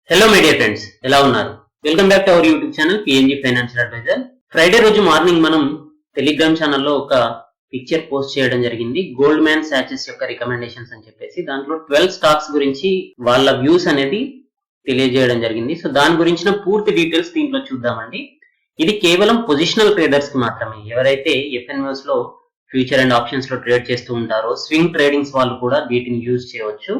Hello my dear friends, ఎలా ఉన్నారు? Welcome back to our YouTube channel PNG financial adviser. Friday రోజు morning మనం Telegram ఛానల్లో ఒక పిక్చర్ పోస్ట్ చేయడం జరిగింది. గోల్డ్ మ్యాన్ సాచెస్ యొక్క రికమెండేషన్స్ అని చెప్పేసి దాంట్లో 12 స్టాక్స్ గురించి వాళ్ళ వ్యూస్ అనేది తెలియజేయడం జరిగింది. సో దాని గురించిన పూర్తి డీటెయిల్స్ దీంట్లో చూద్దామండి. ఇది కేవలం పొజిషనల్ ట్రేడర్స్ కి మాత్రమే. ఎవరైతే ఎఫ్ఎన్ఓస్ లో ఫ్యూచర్ అండ్ ఆప్షన్స్ లో ట్రేడ్ చేస్తూ ఉంటారో, స్వింగ్ ట్రేడింగ్స్ వాళ్ళు కూడా వీటిని యూజ్ చేయవచ్చు.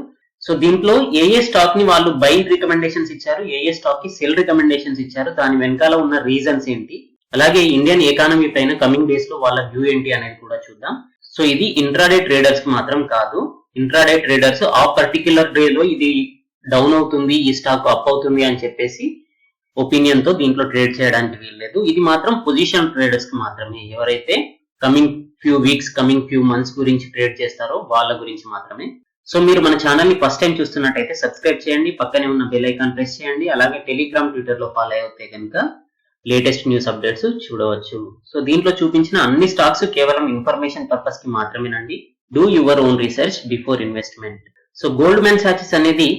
సో దీంట్లో ఏ స్టాక్ ని వాళ్ళు బై రికమెండేషన్స్ ఇచ్చారు, ఏ స్టాక్ కి సెల్ రికమెండేషన్స్ ఇచ్చారు, దాని వెనకాల ఉన్న రీజన్స్ ఏంటి, అలాగే ఇండియన్ ఎకానమీ పైన కమింగ్ డేస్ లో వాళ్ళ వ్యూ ఏంటి అనేది కూడా చూద్దాం. సో ఇది ఇంట్రాడే ట్రేడర్స్ కి మాత్రం కాదు. ఇంట్రాడే ట్రేడర్స్ ఆ పర్టిక్యులర్ డే లో ఇది డౌన్ అవుతుంది, ఈ స్టాక్ అప్ అవుతుంది అని చెప్పేసి ఒపీనియన్ తో దీంట్లో ట్రేడ్ చేయడానికి వీల్లేదు. ఇది మాత్రం పొజిషన్ ట్రేడర్స్ కి మాత్రమే. ఎవరైతే coming few weeks, coming few months గురించి ట్రేడ్ చేస్తారో వాళ్ళ గురించి మాత్రమే. సో మీరు మన ఛానల్ ని ఫస్ట్ టైం చూస్తున్నట్టయితే సబ్స్క్రైబ్ చేయండి, పక్కనే ఉన్న బెల్ ఐకాన్ ప్రెస్ చేయండి. అలాగే టెలిగ్రామ్, ట్విట్టర్ లో ఫాలో అయితే కనుక లేటెస్ట్ న్యూస్ అప్డేట్స్ చూడవచ్చు. సో దీంట్లో చూపించిన అన్ని స్టాక్స్ కేవలం ఇన్ఫర్మేషన్ పర్పస్ కి మాత్రమేనండి. Do your own research before investment. So Goldman Sachs అనేది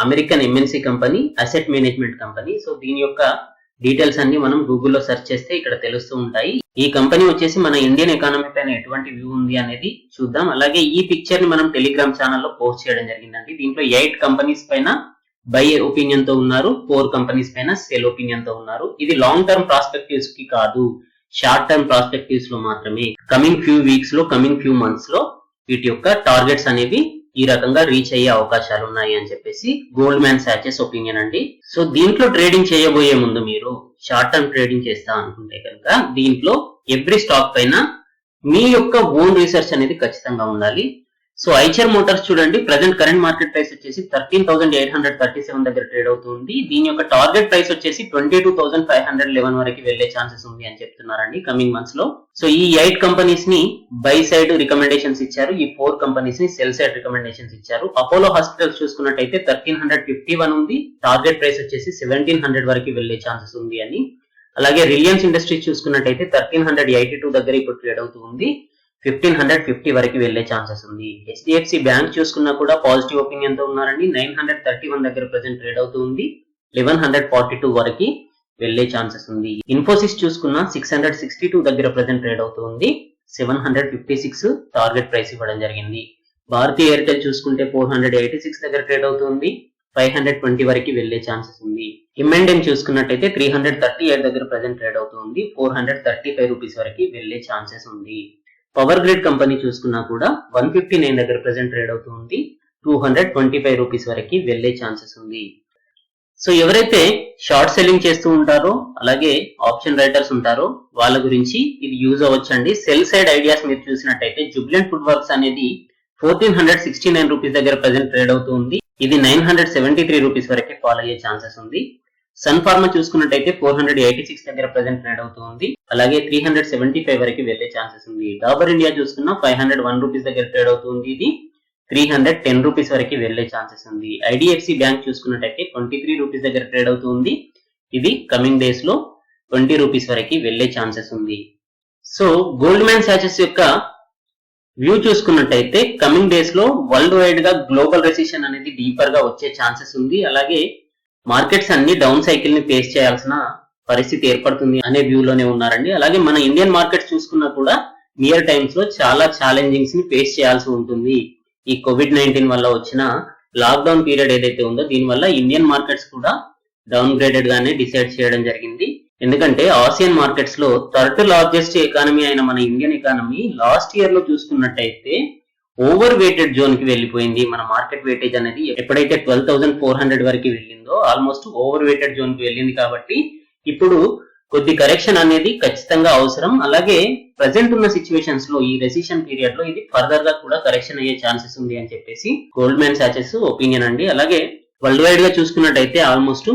American MNC company, asset management company. So దీని యొక్క డీటెయిల్స్ అన్ని మనం గూగుల్లో సెర్చ్ చేస్తే ఇక్కడ తెలుస్తూ ఉంటాయి. ఈ కంపెనీ వచ్చేసి మన ఇండియన్ ఎకానమీ పైన ఎటువంటి వ్యూ ఉంది అనేది చూద్దాం. అలాగే ఈ పిక్చర్ ని మనం టెలిగ్రామ్ ఛానల్లో పోస్ట్ చేయడం జరిగిందండి. దీంట్లో 8 కంపెనీస్ పైన బై ఒపీనియన్ తో ఉన్నారు, 4 కంపెనీస్ పైన సెల్ ఒపీనియన్ తో ఉన్నారు. ఇది లాంగ్ టర్మ్ ప్రాస్పెక్టివ్స్ కి కాదు, షార్ట్ టర్మ్ ప్రాస్పెక్టివ్స్ లో మాత్రమే. కమింగ్ ఫ్యూ వీక్స్ లో, కమింగ్ ఫ్యూ మంత్స్ లో వీటి యొక్క టార్గెట్స్ అనేవి ఈ రకంగా రీచ్ అయ్యే అవకాశాలు ఉన్నాయి అని చెప్పేసి గోల్డ్ మ్యాన్ సాచెస్ ఒపీనియన్ అండి. సో దీంట్లో ట్రేడింగ్ చేయబోయే ముందు మీరు షార్ట్ టర్మ్ ట్రేడింగ్ చేస్తా అనుకుంటే కనుక దీంట్లో ఎవ్రీ స్టాక్ పైన మీ యొక్క ఓన్ రీసెర్చ్ అనేది ఖచ్చితంగా ఉండాలి. సో ఐచర్ మోటార్స్ చూడండి, ప్రజెంట్ కరెంట్ మార్కెట్ ప్రైస్ వచ్చేసి 13,837 దగ్గర ట్రేడ్ అవుతుంది. దీని యొక్క టార్గెట్ ప్రైస్ వచ్చేసి 22,511 వరకు వెళ్లే ఛాన్సెస్ ఉంది అని చెప్తున్నారండి కమింగ్ మంత్స్ లో. సో ఈ 8 కంపెనీస్ ని బై సైడ్ రికమెండేషన్స్ ఇచ్చారు, ఈ 4 కంపెనీస్ ని సెల్ సైడ్ రికమెండేషన్స్ ఇచ్చారు. అపోలో హాస్పిటల్స్ చూసుకున్నట్టయితే 1351 ఉంది, టార్గెట్ ప్రైస్ వచ్చేసి 1700 వరకు వెళ్లే ఛాన్సెస్ ఉంది అని. అలాగే రిలయన్స్ ఇండస్ట్రీస్ చూసుకున్నట్టయితే 1382 దగ్గర ఇప్పుడు ట్రేడ్ అవుతుంది, 1550 వరకు వెళ్లే ఛాన్సెస్ ఉంది. హెచ్డిఎఫ్సి బ్యాంక్ చూసుకున్నా కూడా పాజిటివ్ ఒపీనియన్ తో ఉన్నారండి, 931 దగ్గర ప్రెసెంట్ ట్రేడ్ అవుతుంది, 1142 వరకు వెళ్లే ఛాన్సెస్ ఉంది. ఇన్ఫోసిస్ చూసుకున్నా 662 దగ్గర ప్రెసెంట్ ట్రేడ్ అవుతుంది, 756 టార్గెట్ ప్రైస్ ఇవ్వడం జరిగింది. భారతీ ఎయిర్టెల్ చూసుకుంటే 486 దగ్గర ట్రేడ్ అవుతుంది, 520 వరకు వెళ్లే ఛాన్సెస్ ఉంది. M&M చూసుకున్నట్టయితే 338 దగ్గర ప్రెసెంట్ ట్రేడ్ అవుతుంది, 435 రూపీస్ వరకు వెళ్లే ఛాన్సెస్ ఉంది. పవర్ గ్రిడ్ కంపెనీ చూసుకున్నా కూడా 159 దగ్గర ప్రెసెంట్ ట్రేడ్ అవుతుంది, 225 రూపీస్ వరకు వెళ్లే ఛాన్సెస్ ఉంది. సో ఎవరైతే షార్ట్ సెల్లింగ్ చేస్తూ ఉంటారో, అలాగే ఆప్షన్ రైటర్స్ ఉంటారో వాళ్ళ గురించి ఇది యూజ్ అవ్వచ్చండి. సెల్ సైడ్ ఐడియాస్ మీరు చూసినట్టయితే జుబ్లెంట్ ఫుడ్ వర్క్స్ అనేది 1469 రూపీస్ దగ్గర ప్రెసెంట్ ట్రేడ్ అవుతుంది, ఇది 973 రూపీస్ వరకు ఫాల్ అయ్యే ఛాన్సెస్ ఉంది. సన్ ఫార్మా చూసుకున్నట్టయితే 486 దగ్గర ప్రెసెంట్ ట్రేడ్ అవుతుంది, అలాగే 375 వరకు వెళ్లే ఛాన్సెస్ ఉంది. డాబర్ ఇండియా చూసుకున్నా 501 రూపీస్ దగ్గర ట్రేడ్ అవుతుంది, ఇది 310 రూపీస్ వరకు వెళ్లే ఛాన్సెస్ ఉంది. ఐడిఎఫ్సి బ్యాంక్ చూసుకున్నట్టయితే 23 రూపీస్ దగ్గర ట్రేడ్ అవుతుంది, ఇది కమింగ్ డేస్ లో 20 రూపీస్ వరకు వెళ్లే ఛాన్సెస్ ఉంది. సో గోల్డ్ మ్యాన్ సాచెస్ యొక్క వ్యూ చూసుకున్నట్టయితే కమింగ్ డేస్ లో వరల్డ్ వైడ్ గా గ్లోబల్ రెసిషన్ అనేది డీపర్ గా వచ్చే ఛాన్సెస్ ఉంది, అలాగే మార్కెట్స్ అన్ని డౌన్ సైకిల్ ని ఫేస్ చేయాల్సిన పరిస్థితి ఏర్పడుతుంది అనే వ్యూలోనే ఉన్నారండి. అలాగే మన ఇండియన్ మార్కెట్స్ చూసుకున్నా కూడా నియర్ టైమ్స్ లో చాలా ఛాలెంజింగ్స్ ని ఫేస్ చేయాల్సి ఉంటుంది. ఈ కోవిడ్-19 వల్ల వచ్చిన లాక్డౌన్ పీరియడ్ ఏదైతే ఉందో దీని వల్ల ఇండియన్ మార్కెట్స్ కూడా డౌన్ గ్రేడెడ్ గానే డిసైడ్ చేయడం జరిగింది. ఎందుకంటే ఆసియన్ మార్కెట్స్ లో 3rd లార్జెస్ట్ ఎకానమీ అయిన మన ఇండియన్ ఎకానమీ లాస్ట్ ఇయర్ లో చూసుకున్నట్టయితే ఓవర్ వెయిటెడ్ జోన్ కి వెళ్ళిపోయింది. మన మార్కెట్ వెయిటేజ్ అనేది ఎప్పుడైతే 12,400 వరకు వెళ్ళిందో ఆల్మోస్ట్ ఓవర్ వెయిటెడ్ జోన్ కి వెళ్ళింది. కాబట్టి ఇప్పుడు కొద్ది కరెక్షన్ అనేది ఖచ్చితంగా అవసరం. అలాగే ప్రెసెంట్ ఉన్న సిచ్యువేషన్స్ లో ఈ రెసిషన్ పీరియడ్ లో ఇది ఫర్దర్ గా కూడా కరెక్షన్ అయ్యే ఛాన్సెస్ ఉంది అని చెప్పేసి గోల్డ్ మ్యాన్ సాచెస్ ఒపీనియన్ అండి. అలాగే వరల్డ్ వైడ్ గా చూసుకున్నట్టయితే ఆల్మోస్ట్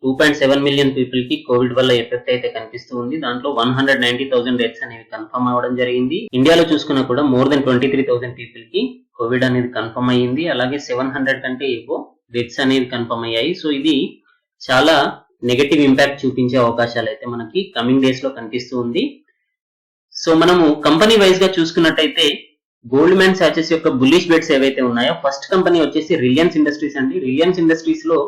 2.7 మిలియన్ పీపుల్ కి కోవిడ్ వల్ల ఎఫెక్ట్ అయితే కనిపిస్తూ ఉంది. దాంట్లో 190,000 డెత్స్ అనేవి కన్ఫర్మ్ అవ్వడం జరిగింది. ఇండియాలో చూసుకున్నా కూడా మోర్ దెన్ 23,000 పీపుల్ కి కోవిడ్ అనేది కన్ఫర్మ్ అయ్యింది. అలాగే 700 కంటే ఎక్కువ డెత్స్ అనేవి కన్ఫర్మ్ అయ్యాయి. సో ఇది చాలా నెగటివ్ ఇంపాక్ట్ చూపించే అవకాశాలు అయితే మనకి కమింగ్ డేస్ లో కనిపిస్తూ ఉంది. సో మనము కంపెనీ వైజ్ గా చూసుకున్నట్టయితే గోల్డ్ మ్యాన్ సాచెస్ యొక్క బుల్లిష్ బెట్స్ ఏవైతే ఉన్నాయో ఫస్ట్ కంపెనీ వచ్చేసి రిలయన్స్ ఇండస్ట్రీస్ అండి. రిలయన్స్ ఇండస్ట్రీస్ లో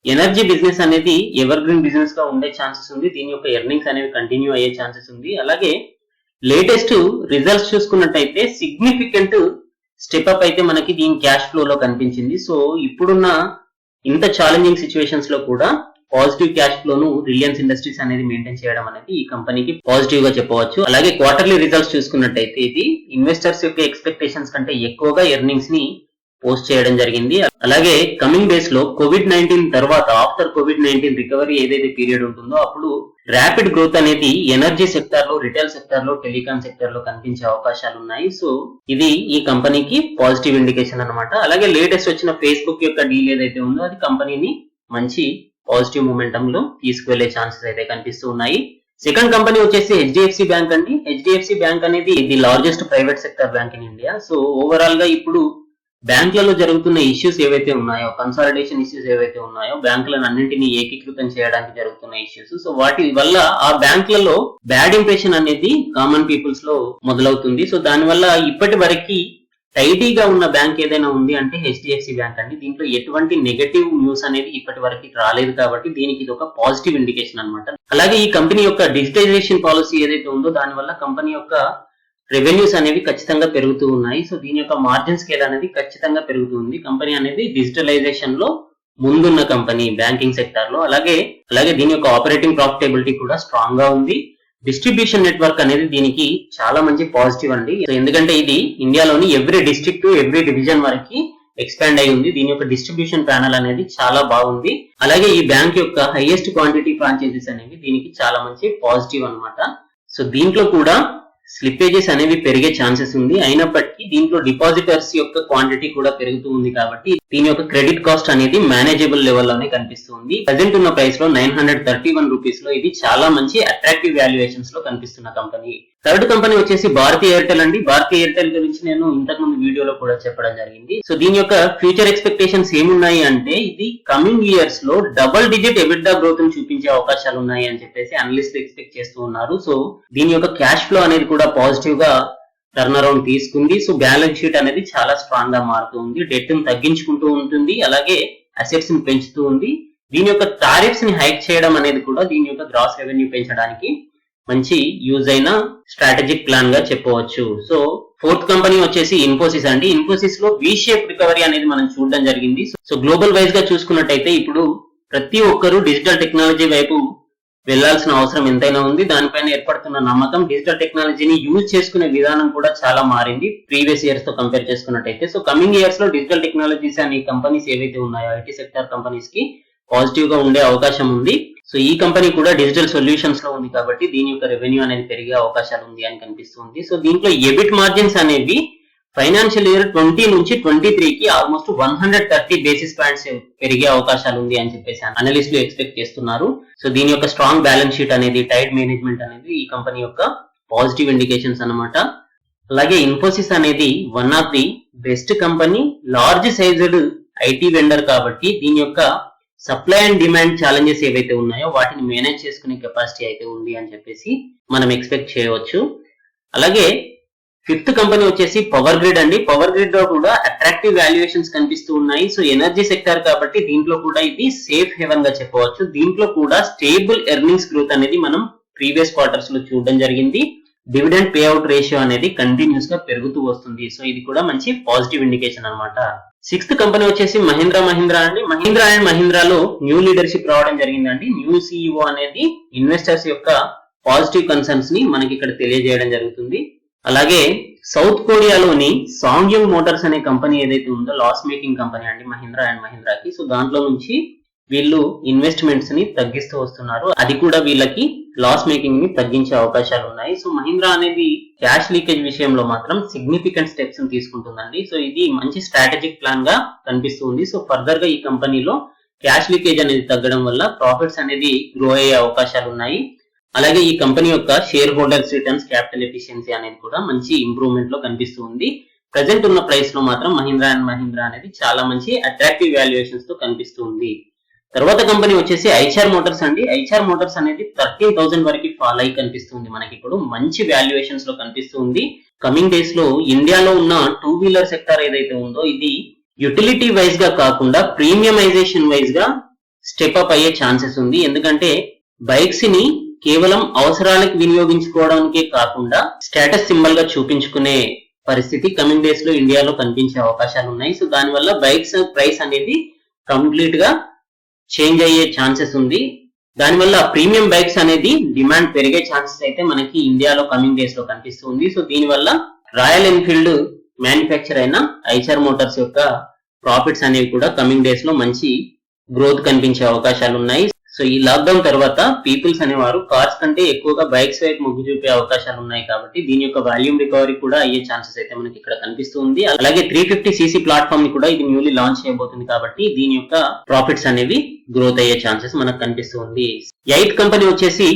ఎనర్జీ బిజినెస్ అనేది ఎవర్ గ్రీన్ బిజినెస్ గా ఉండే ఛాన్సెస్ ఉంది. దీని యొక్క ఎర్నింగ్స్ అనేవి కంటిన్యూ అయ్యే ఛాన్సెస్ ఉంది. అలాగే లేటెస్ట్ రిజల్ట్స్ చూసుకున్నట్టయితే సిగ్నిఫికెంట్ స్టెప్ అప్ అయితే మనకి దీని క్యాష్ ఫ్లో లో కనిపించింది. సో ఇప్పుడున్న ఇంత ఛాలెంజింగ్ సిచ్యువేషన్స్ లో కూడా పాజిటివ్ క్యాష్ ఫ్లోను రిలయన్స్ ఇండస్ట్రీస్ అనేది మెయింటైన్ చేయడం అనేది ఈ కంపెనీకి పాజిటివ్ గా చెప్పవచ్చు. అలాగే క్వార్టర్లీ రిజల్ట్స్ చూసుకున్నట్టయితే ఇది ఇన్వెస్టర్స్ యొక్క ఎక్స్పెక్టేషన్స్ కంటే ఎక్కువగా ఎర్నింగ్స్ ని పోస్ట్ చేయడం జరిగింది. అలాగే కమింగ్ డేస్ లో కోవిడ్-19 తర్వాత ఆఫ్టర్ కోవిడ్-19 రికవరీ ఏదైతే పీరియడ్ ఉంటుందో అప్పుడు ర్యాపిడ్ గ్రోత్ అనేది ఎనర్జీ సెక్టార్ లో, రిటైల్ సెక్టార్ లో, టెలికాం సెక్టార్ లో కనిపించే అవకాశాలు ఉన్నాయి. సో ఇది ఈ కంపెనీకి పాజిటివ్ ఇండికేషన్ అన్నమాట. అలాగే లేటెస్ట్ వచ్చిన ఫేస్బుక్ యొక్క డీల్ ఏదైతే ఉందో అది కంపెనీని మంచి పాజిటివ్ మూమెంటం లో తీసుకువెళ్లే ఛాన్సెస్ అయితే కనిపిస్తూ ఉన్నాయి. సెకండ్ కంపెనీ వచ్చేసి హెచ్డిఎఫ్సి బ్యాంక్ అండి. హెచ్డిఎఫ్సి బ్యాంక్ అనేది the largest private sector bank in India. So overall గా ఇప్పుడు బ్యాంకులలో జరుగుతున్న ఇష్యూస్ ఏవైతే ఉన్నాయో, కన్సాలిడేషన్ ఇష్యూస్ ఏవైతే ఉన్నాయో, బ్యాంకులను అన్నింటినీ ఏకీకృతం చేయడానికి జరుగుతున్న ఇష్యూస్, సో వాటి వల్ల ఆ బ్యాంకులలో బ్యాడ్ ఇంప్రెషన్ అనేది కామన్ పీపుల్స్ లో మొదలవుతుంది. సో దానివల్ల ఇప్పటి వరకు టైటీగా ఉన్న బ్యాంక్ ఏదైనా ఉంది అంటే హెచ్డిఎఫ్సి బ్యాంక్ అండి. దీంట్లో ఎటువంటి నెగటివ్ న్యూస్ అనేది ఇప్పటి వరకు రాలేదు కాబట్టి దీనికి ఇది ఒక పాజిటివ్ ఇండికేషన్ అన్నమాట. అలాగే ఈ కంపెనీ యొక్క డిజిటైజేషన్ పాలసీ ఏదైతే ఉందో దానివల్ల కంపెనీ యొక్క రెవెన్యూస్ అనేవి ఖచ్చితంగా పెరుగుతూ ఉన్నాయి. సో దీని యొక్క మార్జిన్ స్కేల్ అనేది ఖచ్చితంగా పెరుగుతుంది. కంపెనీ అనేది డిజిటలైజేషన్ లో ముందున్న కంపెనీ బ్యాంకింగ్ సెక్టార్ లో. అలాగే దీని యొక్క ఆపరేటింగ్ ప్రాఫిటబిలిటీ కూడా స్ట్రాంగ్ గా ఉంది. డిస్ట్రిబ్యూషన్ నెట్వర్క్ అనేది దీనికి చాలా మంచి పాజిటివ్ అండి. ఎందుకంటే ఇది ఇండియాలోని ఎవ్రీ డిస్ట్రిక్ట్, ఎవ్రీ డివిజన్ వరకు ఎక్స్పాండ్ అయి ఉంది. దీని యొక్క డిస్ట్రిబ్యూషన్ ప్యానల్ అనేది చాలా బాగుంది. అలాగే ఈ బ్యాంక్ యొక్క హైయెస్ట్ క్వాంటిటీ ఫ్రాంచైజీస్ అనేవి దీనికి చాలా మంచి పాజిటివ్ అన్నమాట. సో దీంట్లో కూడా స్లిప్పేజెస్ అనేవి పెరిగే ఛాన్సెస్ ఉంది. అయినప్పటికీ దీంట్లో డిపాజిటర్స్ యొక్క క్వాంటిటీ కూడా పెరుగుతూ ఉంది కాబట్టి దీని యొక్క క్రెడిట్ కాస్ట్ అనేది మేనేజబుల్ లెవెల్ లోనే కనిపిస్తుంది. ప్రెసెంట్ ఉన్న ప్రైస్ లో 931 రూపీస్ లో ఇది చాలా మంచి అట్రాక్టివ్ వాల్యుయేషన్స్ లో కనిపిస్తున్న కంపెనీ. థర్డ్ కంపెనీ వచ్చేసి భారతీ ఎయిర్టెల్ అండి. భారతీ ఎయిర్టెల్ గురించి నేను ఇంతకు ముందు వీడియోలో కూడా చెప్పడం జరిగింది. సో దీని యొక్క ఫ్యూచర్ ఎక్స్పెక్టేషన్స్ ఏమున్నాయి అంటే ఇది కమింగ్ ఇయర్స్ లో డబుల్ డిజిట్ ఎబిటా గ్రోత్ ని చూపించే అవకాశాలు ఉన్నాయి అని చెప్పేసి అనలిస్టులు ఎక్స్పెక్ట్ చేస్తూ ఉన్నారు. సో దీని యొక్క క్యాష్ ఫ్లో అనేది కూడా పాజిటివ్ గా టర్న్ అరౌండ్ తీసుకుంది. సో బ్యాలెన్స్ షీట్ అనేది చాలా స్ట్రాంగ్ గా మారుతుంది. డెట్ ని తగ్గించుకుంటూ ఉంటుంది. అలాగే అసెట్స్ ని పెంచుతూ ఉంది. దీని యొక్క టారిఫ్స్ ని హైక్ చేయడం అనేది కూడా దీని యొక్క గ్రాస్ రెవెన్యూ పెంచడానికి మంచి యూజ్ అయిన స్ట్రాటజిక్ ప్లాన్ గా చెప్పవచ్చు. సో ఫోర్త్ కంపెనీ వచ్చేసి ఇన్ఫోసిస్ అండి. ఇన్ఫోసిస్ లో వి షేప్ రికవరీ అనేది మనం చూడడం జరిగింది. సో గ్లోబల్ వైజ్ గా చూసుకున్నట్టయితే ఇప్పుడు ప్రతి ఒక్కరూ డిజిటల్ టెక్నాలజీ వైపు వెళ్లాల్సిన అవసరం ఎంతైనా ఉంది. దానిపైన ఏర్పడుతున్న నమ్మకం, డిజిటల్ టెక్నాలజీని యూజ్ చేసుకునే విధానం కూడా చాలా మారింది ప్రీవియస్ ఇయర్స్ తో కంపేర్ చేసుకున్నట్టయితే. సో కమింగ్ ఇయర్స్ లో డిజిటల్ టెక్నాలజీస్ అనే కంపెనీస్ ఏవైతే ఉన్నాయో ఐటీ సెక్టర్ కంపెనీస్ కి పాజిటివ్ గా ఉండే అవకాశం ఉంది. సో ఈ కంపెనీ కూడా డిజిటల్ సొల్యూషన్స్ లో ఉంది కాబట్టి దీని యొక్క రెవెన్యూ అనేది పెరిగే అవకాశాలు ఉంది అని కనిపిస్తుంది. సో దీంట్లో ఎబిట్ మార్జిన్స్ అనేవి ఫైనాన్షియల్ ఇయర్ 20 నుంచి 23 కి ఆల్మోస్ట్ 130 బేసిస్ పాయింట్స్ పెరిగే అవకాశాలు ఉంది అని చెప్పేసి అనలిస్టులు ఎక్స్పెక్ట్ చేస్తున్నారు. సో దీని యొక్క స్ట్రాంగ్ బ్యాలెన్స్ షీట్ అనేది, టైట్ మేనేజ్మెంట్ అనేది ఈ కంపెనీ యొక్క పాజిటివ్ ఇండికేషన్స్ అన్నమాట. అలాగే ఇన్ఫోసిస్ అనేది one of the best company, large sized IT vendor కాబట్టి దీని యొక్క సప్లై అండ్ డిమాండ్ ఛాలెంజెస్ ఏవైతే ఉన్నాయో వాటిని మేనేజ్ చేసుకునే కెపాసిటీ అయితే ఉంది అని చెప్పేసి మనం ఎక్స్పెక్ట్ చేయవచ్చు. అలాగే ఫిఫ్త్ కంపెనీ వచ్చేసి పవర్ గ్రిడ్ అండి. పవర్ గ్రిడ్ లో కూడా అట్రాక్టివ్ వాల్యుయేషన్స్ కనిపిస్తూ ఉన్నాయి. సో ఎనర్జీ సెక్టర్ కాబట్టి దీంట్లో కూడా ఇది సేఫ్ హెవెన్ గా చెప్పవచ్చు. దీంట్లో కూడా స్టేబుల్ ఎర్నింగ్స్ గ్రోత్ అనేది మనం ప్రీవియస్ క్వార్టర్స్ లో చూడడం జరిగింది. డివిడెండ్ పే అవుట్ రేషియో అనేది కంటిన్యూస్ గా పెరుగుతూ వస్తుంది. సో ఇది కూడా మంచి పాజిటివ్ ఇండికేషన్ అన్నమాట. సిక్స్త్ కంపెనీ వచ్చేసి మహీంద్రా అండి. మహీంద్రా అండ్ మహీంద్రాలో న్యూ లీడర్షిప్ రావడం జరిగిందండి. న్యూ సిఇఓ అనేది ఇన్వెస్టర్స్ యొక్క పాజిటివ్ కన్సర్న్స్ ని మనకి ఇక్కడ తెలియజేయడం జరుగుతుంది. అలాగే సౌత్ కొరియాలోని సాంగ్యంగ్ మోటార్స్ అనే కంపెనీ ఏదైతే ఉందో లాస్ మేకింగ్ కంపెనీ అండి మహీంద్రా అండ్ మహీంద్రాకి. సో దాంట్లో నుంచి వీళ్ళు ఇన్వెస్ట్మెంట్స్ ని తగ్గిస్తూ వస్తున్నారు. అది కూడా వీళ్ళకి లాస్ మేకింగ్ ని తగ్గించే అవకాశాలు ఉన్నాయి. సో మహీంద్రా అనేది క్యాష్ లీకేజ్ విషయంలో మాత్రం సిగ్నిఫికెంట్ స్టెప్స్ ని తీసుకుంటుందండి. సో ఇది మంచి స్ట్రాటజిక్ ప్లాన్ గా కనిపిస్తుంది. సో ఫర్దర్ గా ఈ కంపెనీలో క్యాష్ లీకేజ్ అనేది తగ్గడం వల్ల ప్రాఫిట్స్ అనేది గ్రో అయ్యే అవకాశాలు ఉన్నాయి. అలాగే ఈ కంపెనీ యొక్క share holders returns, capital efficiency అనేది కూడా మంచి ఇంప్రూవ్మెంట్ లో కనిపిస్తుంది. ప్రెసెంట్ ఉన్న ప్రైస్ లో మాత్రం మహీంద్రా అండ్ మహీంద్రా అనేది చాలా మంచి అట్రాక్టివ్ వాల్యుయేషన్స్ తో కనిపిస్తుంది. తర్వాత కంపెనీ వచ్చేసి ఐచర్ మోటార్స్ అండి. ఐచర్ మోటార్స్ అనేది 13,000 వరకు ఫాల్ అయి కనిపిస్తుంది. మనకి ఇప్పుడు మంచి వాల్యుయేషన్స్ లో కనిపిస్తుంది. కమింగ్ డేస్ లో ఇండియాలో ఉన్న 2 వీలర్ సెక్టర్ ఏదైతే ఉందో ఇది యుటిలిటీ వైజ్ గా కాకుండా ప్రీమియమైజేషన్ వైజ్ గా స్టెప్ అప్ అయ్యే ఛాన్సెస్ ఉంది. ఎందుకంటే బైక్స్ ని కేవలం అవసరాలకు వినియోగించుకోవడానికే కాకుండా స్టేటస్ సింబల్ గా చూపించుకునే పరిస్థితి కమింగ్ డేస్ లో ఇండియాలో కనిపించే అవకాశాలు ఉన్నాయి. సో దానివల్ల బైక్స్ ప్రైస్ అనేది కంప్లీట్ గా చేంజ్ అయ్యే ఛాన్సెస్ ఉంది. దానివల్ల ప్రీమియం బైక్స్ అనేది డిమాండ్ పెరిగే ఛాన్సెస్ అయితే మనకి ఇండియాలో కమింగ్ డేస్ లో కనిపిస్తుంది. సో దీనివల్ల రాయల్ ఎన్ఫీల్డ్ మ్యానుఫ్యాక్చర్ అయిన ఐచర్ మోటార్స్ యొక్క ప్రాఫిట్స్ అనేవి కూడా కమింగ్ డేస్ లో మంచి గ్రోత్ కనిపించే అవకాశాలు ఉన్నాయి. సో ఈ లాక్డౌన్ తర్వాత పీపుల్స్ అనేవారు కార్స్ కంటే ఎక్కువగా బైక్స్ వైపు మొగ్గు చూపే అవకాశాలు ఉన్నాయి కాబట్టి దీని యొక్క వాల్యూమ్ రికవరీ కూడా అయ్యే ఛాన్సెస్ అయితే మనకి ఇక్కడ కనిపిస్తుంది. అలాగే 350cc ప్లాట్ఫామ్ ని కూడా ఇది న్యూలీ లాంచ్ చేయబోతుంది కాబట్టి దీని యొక్క ప్రాఫిట్స్ అనేవి గ్రోత్ అయ్యే ఛాన్సెస్ మనకు కనిపిస్తుంది. 8th కంపెనీ వచ్చేసి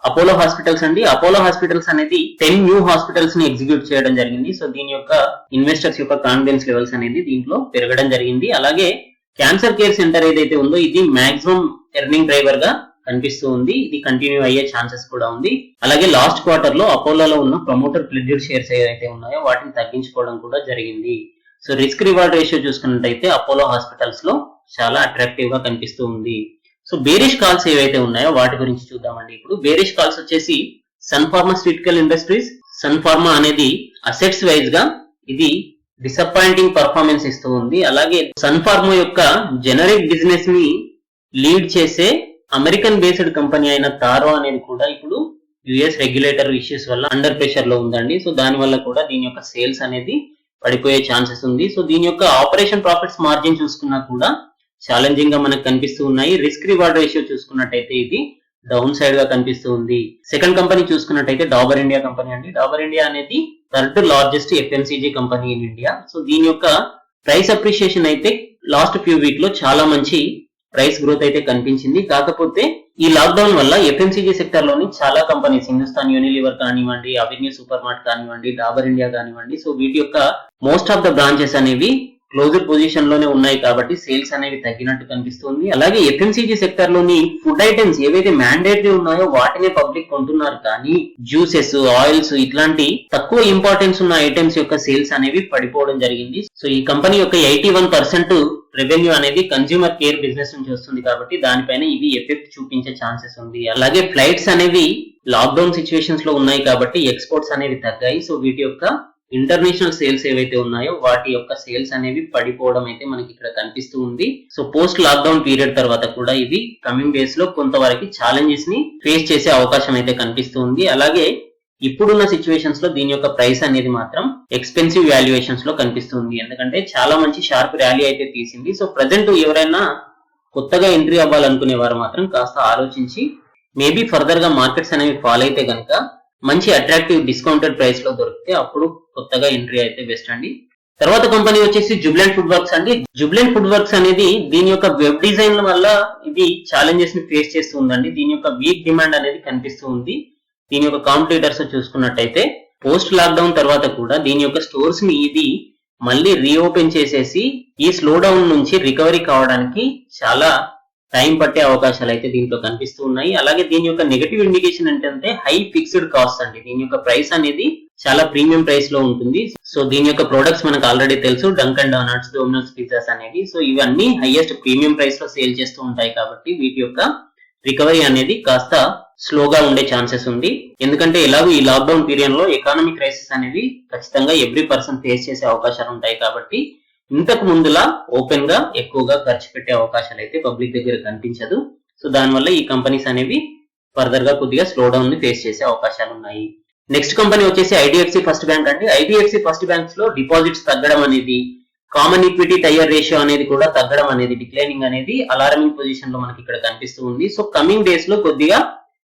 అపోలో హాస్పిటల్స్ అండి. అపోలో హాస్పిటల్స్ అనేది 10 న్యూ హాస్పిటల్స్ ని ఎగ్జిక్యూట్ చేయడం జరిగింది. సో దీని యొక్క ఇన్వెస్టర్స్ యొక్క కాన్ఫిడెన్స్ లెవెల్స్ అనేది దీంట్లో పెరగడం జరిగింది. అలాగే క్యాన్సర్ కేర్ సెంటర్ ఏదైతే ఉందో ఇది మాక్సిమం ఎర్నింగ్ డ్రైవర్ గా కనిపిస్తూ ఉంది. ఇది కంటిన్యూ అయ్యే ఛాన్సెస్ కూడా ఉంది. అలాగే లాస్ట్ క్వార్టర్ లో అపోలోలో ఉన్న ప్రమోటర్ ప్లెడ్జ్డ్ షేర్స్ ఏవైతే ఉన్నాయో వాటిని తగ్గించుకోవడం కూడా జరిగింది. సో రిస్క్ రివార్డ్ రేషియో చూసుకున్నట్టయితే అపోలో హాస్పిటల్స్ లో చాలా అట్రాక్టివ్ గా కనిపిస్తూ ఉంది. సో బేరిష్ కాల్స్ ఏవైతే ఉన్నాయో వాటి గురించి చూద్దామండి. ఇప్పుడు బేరిష్ కాల్స్ వచ్చేసి Sun pharmaceutical industries. Sun Pharma అనేది అసెట్స్ వైజ్ గా ఇది డిసప్పాయింటింగ్ పర్ఫార్మెన్స్ ఇస్తూ ఉంది. అలాగే సన్ ఫార్మా యొక్క జెనరిక్ బిజినెస్ ని లీడ్ చేసే అమెరికన్ బేస్డ్ కంపెనీ అయిన తారో అనేది కూడా ఇప్పుడు యుఎస్ రెగ్యులేటర్ ఇష్యూస్ వల్ల అండర్ ప్రెషర్ లో ఉందండి. సో దాని వల్ల కూడా దీని యొక్క సేల్స్ అనేది పడిపోయే ఛాన్సెస్ ఉంది. సో దీని యొక్క ఆపరేషన్ ప్రాఫిట్స్ మార్జిన్ చూసుకున్నా కూడా ఛాలెంజింగ్ గా మనకు కనిపిస్తూ ఉన్నాయి. రిస్క్ రివార్డ్ రేషియో చూసుకున్నట్టయితే ఇది డౌన్ సైడ్ గా కనిపిస్తూ ఉంది. సెకండ్ కంపెనీ చూసుకున్నట్టయితే డాబర్ ఇండియా కంపెనీ అండి. డాబర్ ఇండియా అనేది 3rd largest FMCG company in India. So దీని యొక్క ప్రైస్ అప్రిషియేషన్ అయితే లాస్ట్ ఫ్యూ వీక్ లో చాలా మంచి ప్రైస్ గ్రోత్ అయితే కనిపించింది. కాకపోతే ఈ లాక్డౌన్ వల్ల FMCG సెక్టర్ లోని చాలా కంపెనీస్ హిందుస్థాన్ యూనిలివర్ కానివ్వండి, అవెన్యూ సూపర్ మార్ట్ కానివ్వండి, డాబర్ ఇండియా కానివ్వండి, సో వీటి యొక్క మోస్ట్ ఆఫ్ ద బ్రాంచెస్ అనేవి క్లోజర్ పొజిషన్ లోనే ఉన్నాయి కాబట్టి సేల్స్ అనేవి తగ్గినట్టు కనిపిస్తుంది. అలాగే FMCG సెక్టర్ లోని ఫుడ్ ఐటమ్స్ ఏవైతే మ్యాండేటరీ ఉన్నాయో వాటినే పబ్లిక్ కొంటున్నారు, కానీ జ్యూసెస్, ఆయిల్స్ ఇట్లాంటి తక్కువ ఇంపార్టెన్స్ ఉన్న ఐటమ్స్ యొక్క సేల్స్ అనేవి పడిపోవడం జరిగింది. సో ఈ కంపెనీ యొక్క 81% రెవెన్యూ అనేది కన్స్యూమర్ కేర్ బిజినెస్ నుంచి వస్తుంది కాబట్టి దానిపైన ఇవి ఎఫెక్ట్ చూపించే ఛాన్సెస్ ఉంది. అలాగే ఫ్లైట్స్ అనేవి లాక్డౌన్ సిచ్యువేషన్స్ లో ఉన్నాయి కాబట్టి ఎక్స్పోర్ట్స్ అనేవి తగ్గాయి. సో వీటి యొక్క ఇంటర్నేషనల్ సేల్స్ ఏవైతే ఉన్నాయో వాటి యొక్క సేల్స్ అనేవి పడిపోవడం అయితే మనకి ఇక్కడ కనిపిస్తూ ఉంది. సో పోస్ట్ లాక్డౌన్ పీరియడ్ తర్వాత కూడా ఇవి కమింగ్ డేస్ లో కొంతవరకు ఛాలెంజెస్ ని ఫేస్ చేసే అవకాశం అయితే కనిపిస్తూ ఉంది. అలాగే ఇప్పుడున్న సిచ్యువేషన్స్ లో దీని యొక్క ప్రైస్ అనేది మాత్రం ఎక్స్పెన్సివ్ వాల్యుయేషన్స్ లో కనిపిస్తుంది. ఎందుకంటే చాలా మంచి షార్ప్ ర్యాలీ అయితే తీసింది. సో ప్రజెంట్ ఎవరైనా కొత్తగా ఎంట్రీ అవ్వాలనుకునే వారు మాత్రం కాస్త ఆలోచించి మేబీ ఫర్దర్ గా మార్కెట్స్ అనేవి ఫాల్ అయితే కనుక మంచి అట్రాక్టివ్ డిస్కౌంటెడ్ ప్రైస్ లో దొరికితే అప్పుడు కొత్తగా ఎంట్రీ అయితే బెస్ట్ అండి. తర్వాత కంపెనీ వచ్చేసి జుబ్లెంట్ ఫుడ్ వర్క్స్ అండి. జుబ్లెంట్ ఫుడ్ వర్క్స్ అనేది దీని యొక్క వెబ్ డిజైన్ వల్ల ఇది ఛాలెంజెస్ ని ఫేస్ చేస్తూ ఉందండి. దీని యొక్క వీక్ డిమాండ్ అనేది కనిపిస్తూ ఉంది. దీని యొక్క కాంపిటీటర్స్ చూసుకున్నట్టయితే పోస్ట్ లాక్డౌన్ తర్వాత కూడా దీని యొక్క స్టోర్స్ ని ఇది మళ్ళీ రీఓపెన్ చేసేసి ఈ స్లో డౌన్ నుంచి రికవరీ కావడానికి చాలా టైం పట్టే అవకాశాలు అయితే దీంట్లో కనిపిస్తూ ఉన్నాయి. అలాగే దీని యొక్క నెగటివ్ ఇండికేషన్ ఏంటంటే హై ఫిక్స్డ్ కాస్ట్ అండి. దీని యొక్క ప్రైస్ అనేది చాలా ప్రీమియం ప్రైస్ లో ఉంటుంది. సో దీని యొక్క ప్రొడక్ట్స్ మనకు ఆల్రెడీ తెలుసు, డంకన్ డోనట్స్, డొమినోస్ పిజ్జాస్ అనేవి. సో ఇవన్నీ హైయెస్ట్ ప్రీమియం ప్రైస్ లో సేల్ చేస్తూ ఉంటాయి కాబట్టి వీటి యొక్క రికవరీ అనేది కాస్త స్లోగా ఉండే ఛాన్సెస్ ఉంది. ఎందుకంటే ఎలాగో ఈ లాక్డౌన్ పీరియడ్ లో ఎకానమిక్ క్రైసిస్ అనేది ఖచ్చితంగా ఎవ్రీ పర్సన్ ఫేస్ చేసే అవకాశాలు ఉంటాయి కాబట్టి ఇంతకు ముందులా ఓపెన్ గా ఎక్కువగా ఖర్చు పెట్టే అవకాశాలు అయితే పబ్లిక్ దగ్గర కనిపించదు. సో దానివల్ల ఈ కంపెనీస్ అనేవి ఫర్దర్ గా కొద్దిగా స్లో డౌన్ ని ఫేస్ చేసే అవకాశాలు ఉన్నాయి. నెక్స్ట్ కంపెనీ వచ్చేసి IDFC ఫస్ట్ బ్యాంక్ అండి. IDFC ఫస్ట్ బ్యాంక్స్ లో డిపాజిట్స్ తగ్గడం అనేది, కామన్ ఈక్విటీ టైర్ రేషియో అనేది కూడా తగ్గడం అనేది, డిక్లైనింగ్ అనేది అలారమింగ్ పొజిషన్ లో మనకి ఇక్కడ కనిపిస్తూ ఉంది. సో కమింగ్ డేస్ లో కొద్దిగా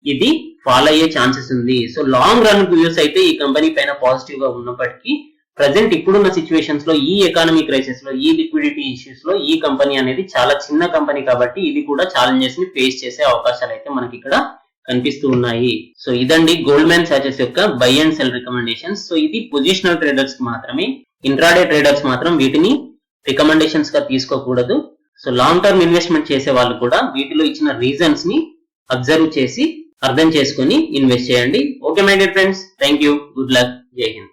ఇది ఫాల్ అయ్యే ఛాన్సెస్ ఉంది. సో లాంగ్ రన్ వ్యూస్ అయితే ఈ కంపెనీ పైన పాజిటివ్ గా ఉన్నప్పటికీ ప్రజెంట్ ఇప్పుడున్న సిచ్యువేషన్స్ లో ఈ ఎకానమీ క్రైసిస్ లో, ఈ లిక్విడిటీ ఇష్యూస్ లో ఈ కంపెనీ అనేది చాలా చిన్న కంపెనీ కాబట్టి ఇది కూడా ఛాలెంజెస్ ని ఫేస్ చేసే అవకాశాలు అయితే మనకి ఇక్కడ కనిపిస్తూ ఉన్నాయి. సో ఇదండి గోల్డ్మ్యాన్ సాచెస్ యొక్క by and cell recommendations. So ఇది పొజిషనల్ ట్రేడర్స్ కి మాత్రమే, ఇంట్రాడే ట్రేడర్స్ మాత్రం వీటిని రికమెండేషన్స్ గా తీసుకోకూడదు. సో లాంగ్ టర్మ్ ఇన్వెస్ట్మెంట్ చేసే వాళ్ళు కూడా వీటిలో ఇచ్చిన రీజన్స్ ని అబ్జర్వ్ చేసి అర్థం చేసుకుని ఇన్వెస్ట్ చేయండి. Okay my dear friends, thank you, good luck, జై హింద్.